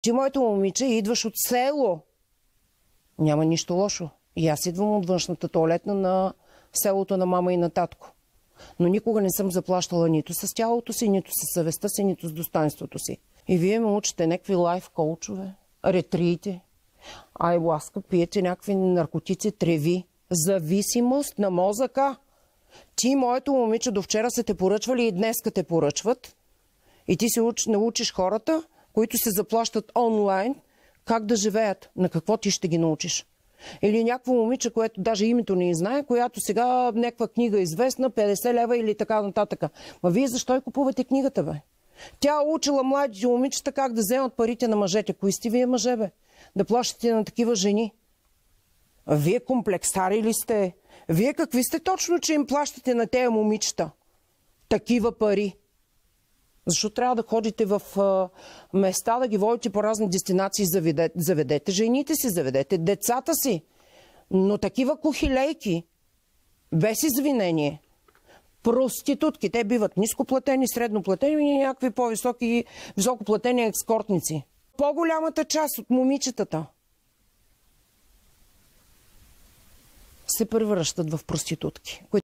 Ти, моето момиче, идваш от село. Няма нищо лошо. И аз идвам от външната тоалетна на селото на мама и на татко. Но никога не съм заплащала нито с тялото си, нито с съвестта си, нито с достоинството си. И вие ме учите някакви лайф коучове, ретрити, айуаска, пиете някакви наркотици, треви. Зависимост на мозъка. Ти, моето момиче, до вчера са те поръчвали и днеска те поръчват. И ти си научиш хората, които се заплащат онлайн, как да живеят. На какво ти ще ги научиш? Или някакво момиче, което даже името не знае, която сега някаква книга известна, 50 лева или така нататък. Ма вие защо и купувате книгата, бе? Тя учила младите момичета как да вземат парите на мъжете. Кои сте вие мъже, бе? Да плащате на такива жени? Вие комплексари ли сте? Вие какви сте точно, че им плащате на тези момичета такива пари? Защо трябва да ходите в места, да ги водите по разни дестинации, заведете жените си, заведете децата си. Но такива кухилейки, без извинение, проститутки, те биват нископлатени, средноплатени и някакви по-високи, високоплатени екскортници. По-голямата част от момичетата се превръщат в проститутки.